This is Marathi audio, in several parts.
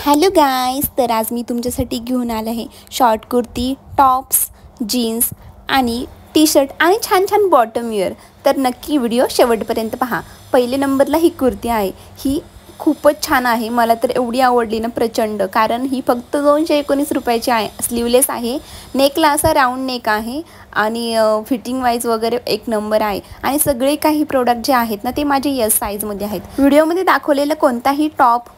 हॅलो गाईज, तर आज मी तुमच्यासाठी घेऊन आले आहे शॉर्ट कुर्ती, टॉप्स, जीन्स आणि टी शर्ट आणि छान छान बॉटम वेअर. तर नक्की व्हिडिओ शेवटपर्यंत पहा. पहिले नंबरला ही कुर्ती आहे. ही खूपच छान आहे. मला तर एवढी आवडली ना प्रचंड, कारण ही फक्त 219 रुपयाची आहे. स्लीवलेस आहे, नेकला असा राऊंड नेक आहे आणि फिटिंग वाईज वगैरे एक नंबर आहे. आणि सगळे काही प्रोडक्ट जे आहेत ना ते माझे यस साईजमध्ये आहेत. व्हिडिओमध्ये दाखवलेलं कोणताही टॉप,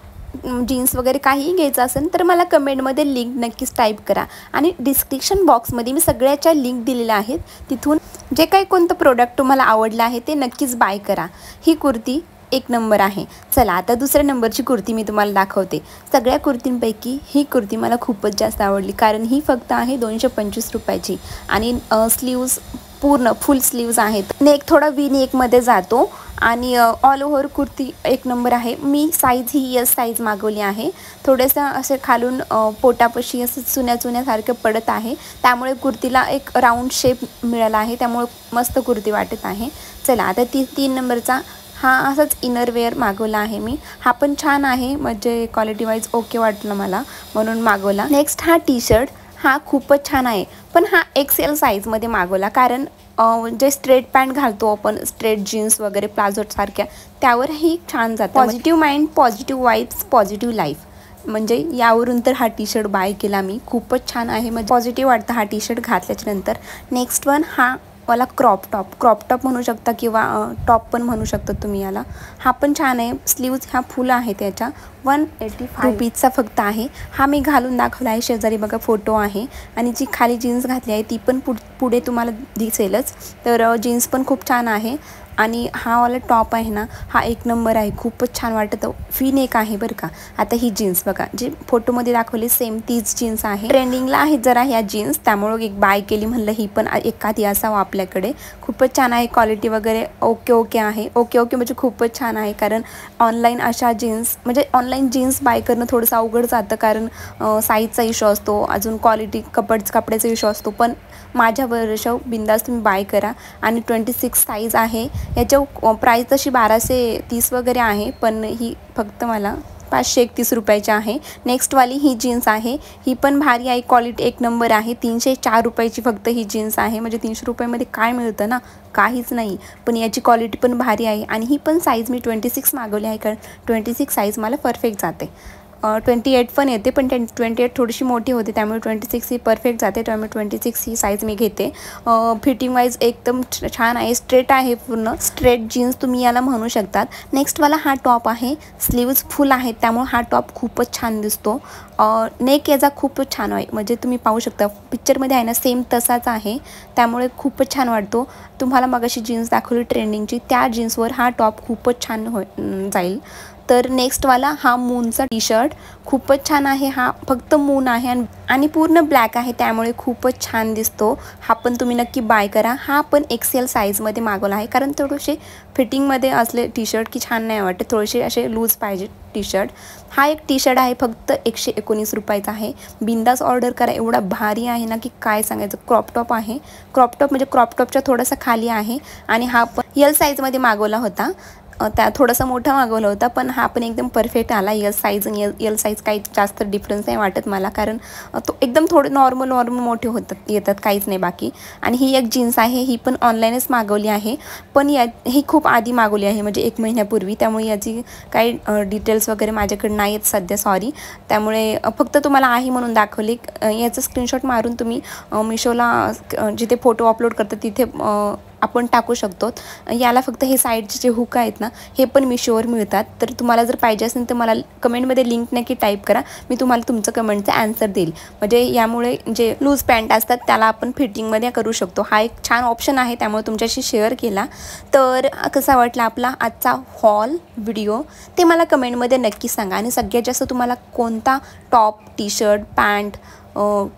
जीन्स वगैरे काहीही घ्यायचं असेल तर मला कमेंटमध्ये लिंक नक्कीच टाईप करा. आणि डिस्क्रिप्शन बॉक्समध्ये मी सगळ्याच्या लिंक दिलेल्या आहेत. तिथून जे काही कोणतं प्रोडक्ट तुम्हाला आवडलं आहे ते नक्कीच बाय करा. ही कुर्ती एक नंबर आहे. चला आता दुसऱ्या नंबरची कुर्ती मी तुम्हाला दाखवते. सगळ्या कुर्तींपैकी ही कुर्ती मला खूपच जास्त आवडली, कारण ही फक्त आहे 225 रुपयाची आणि स्लीव्ज पूर्ण फुल स्लीव्ज आहेत. नेक थोडा वी नेकमध्ये जातो आणि ऑल ओव्हर कुर्ती एक नंबर आहे. मी साईज ही यस साईज मागवली आहे. थोडंसं असे खालून पोटापाशी असं चुन्यासारखं पडत आहे, त्यामुळे कुर्तीला एक राऊंड शेप मिळाला आहे. त्यामुळे मस्त कुर्ती वाटत आहे. चला आता 3 नंबरचा हा असाच इनरवेअर मागवला आहे मी. हा पण छान आहे, म्हणजे क्वालिटी वाईज ओके वाटलं मला म्हणून मागवला. नेक्स्ट हा टी शर्ट, हा खूपच छान आहे, पण हा एक्सेल साईजमध्ये मागवला, कारण जे स्ट्रेट पॅन्ट घालतो आपण, स्ट्रेट जीन्स वगैरे प्लाझोसारख्या, त्यावरही छान जातं. Positive mind, positive vibes, positive life, म्हणजे यावरून तर हा टी शर्ट बाय केला मी. खूपच छान आहे, म्हणजे पॉझिटिव्ह वाटतं हा टी शर्ट घातल्याच्या नंतर. नेक्स्ट वन हा वाला क्रॉप टॉप म्हणू शकता किंवा टॉप पण म्हणू शकता तुम्ही याला. हा पण छान आहे. स्लीव्ज ह्या फुल आहे त्याच्या. 185 रुपीजचा फक्त आहे. हा मी घालून दाखवला आहे. शेजारी बघा फोटो आहे. आणि जी खाली जीन्स घातली आहे ती पण पुढे तुम्हाला दिसेलच. तर जीन्स पण खूप छान आहे. आणि हा वाला टॉप आहे ना, हा एक नंबर आहे. खूपच छान वाटतं. फी नेक आहे बरं का. आता ही जीन्स बघा, जी फोटोमध्ये दाखवली सेम तीच जीन्स आहे. ट्रेंडिंगला आहे जरा ह्या जीन्स, त्यामुळे एक बाय केली. म्हणलं ही पण एखादी असावं आपल्याकडे. खूपच छान आहे. क्वालिटी वगैरे ओके आहे. ओके म्हणजे खूपच छान आहे. कारण ऑनलाईन अशा जीन्स, म्हणजे ऑनलाईन जीन्स बाय करणं थोडंसं अवघड जातं, कारण साईजचा इश्यू असतो, अजून क्वालिटी कपड्याचा इश्यू असतो. पण माझ्या वर्षाव बिंदास तुम्ही बाय करा. आणि 26 साईज आहे. याच्या प्राईस तशी 1230 वगैरे आहे, पण ही फक्त मला 531 रुपयाची आहे. नेक्स्टवाली ही जीन्स आहे. ही पण भारी आहे. क्वालिटी एक नंबर आहे. 304 रुपयाची फक्त ही जीन्स आहे. म्हणजे 300 रुपयामध्ये काय मिळतं ना, काहीच नाही. पण याची क्वालिटी पण भारी आहे. आणि ही पण साईज मी 26 मागवली आहे, कारण 26 साईज मला परफेक्ट जाते. 28 पण येते, पण 28 थोडीशी मोठी होते, त्यामुळे 26 ही परफेक्ट जाते. त्यामुळे 26 ही साईज मी घेते. फिटिंग वाईज एकदम छान आहे. स्ट्रेट आहे, पूर्ण स्ट्रेट जीन्स तुम्ही याला म्हणू शकतात. नेक्स्टवाला हा टॉप आहे. स्लीव्ज फुल आहेत, त्यामुळे हा टॉप खूपच छान दिसतो. नेक याचा खूपच छान आहे, म्हणजे तुम्ही पाहू शकता पिक्चरमध्ये आहे ना सेम तसाच आहे. त्यामुळे खूपच छान वाटतो. तुम्हाला मगाशी जीन्स दाखवली ट्रेंडिंगची, त्या जीन्सवर हा टॉप खूपच छान जाईल. तर नेक्स्टवाला हा मूनचा टी शर्ट खूपच छान आहे. हा फक्त मून आहे आणि पूर्ण ब्लॅक आहे, त्यामुळे खूपच छान दिसतो. हा पण तुम्ही नक्की बाय करा. हा पण एक्सेल साईजमध्ये मागवला आहे, कारण थोडेसे फिटिंगमध्ये असले टी शर्ट की छान नाही वाटत, थोडेसे असे लूज पाहिजे टी शर्ट. हा एक टी शर्ट आहे, फक्त 119 रुपयाचा आहे. बिंदास ऑर्डर करा. एवढा भारी आहे ना की काय सांगायचं. क्रॉप टॉप आहे. क्रॉप टॉप म्हणजे क्रॉप टॉपच्या थोडासा खाली आहे. आणि हा पण यल साईजमध्ये मागवला होता. त्या थोडासा मोठा मागवला होता, पण हा पण एकदम परफेक्ट आला. यस साईज आणि यल साईज काही जास्त डिफरन्स नाही वाटत मला, कारण तो एकदम थोडे नॉर्मल मोठे येतात, काहीच नाही बाकी. आणि ही एक जीन्स आहे. ही पण ऑनलाईनच मागवली आहे, पण ही खूप आधी मागवली आहे, म्हणजे 1 महिन्यापूर्वी. त्यामुळे याची काही डिटेल्स वगैरे माझ्याकडे नाही आहेत सध्या, सॉरी. त्यामुळे फक्त तुम्हाला आहे म्हणून दाखवली. याचं स्क्रीनशॉट मारून तुम्ही मिशोला जिथे फोटो अपलोड करतात तिथे आपण टाकू शकतो. याला फक्त हे साईडचे जे हुक आहेत ना, हे पण मिशोवर मिळतात. तर तुम्हाला जर पाहिजे असेल तर मला कमेंटमध्ये लिंक नक्की टाईप करा. मी तुम्हाला तुमचं कमेंटचा ॲन्सर देईल. म्हणजे यामुळे जे लूज पॅन्ट असतात त्याला आपण फिटिंगमध्ये करू शकतो. हा एक छान ऑप्शन आहे, त्यामुळे तुमच्याशी शेअर केला. तर कसा वाटला आपला आजचा हॉल व्हिडिओ ते मला कमेंटमध्ये नक्की सांगा. आणि सगळ्यात जास्त तुम्हाला कोणता top, T shirt, pant,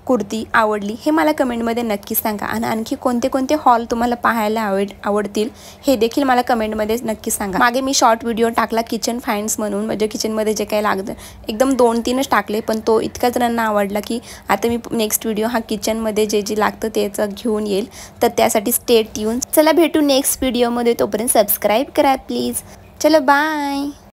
kurti आवडली हे मला कमेंटमध्ये नक्की सांगा. आणि आणखी कोणते हॉल तुम्हाला पाहायला आवडतील हे देखील मला कमेंटमध्ये नक्की सांगा. मागे मी शॉर्ट व्हिडिओ टाकला किचन फाइंड्स म्हणून, म्हणजे किचनमध्ये जे काही लागतं एकदम 2-3च टाकले, पण तो इतक्या जणांना आवडला की आता मी नेक्स्ट व्हिडिओ हा किचनमध्ये जे लागतं त्याचं घेऊन येईल. तर त्यासाठी स्टे ट्यून. चला भेटू नेक्स्ट व्हिडिओमध्ये. तोपर्यंत सबस्क्राईब करा प्लीज. चलो बाय.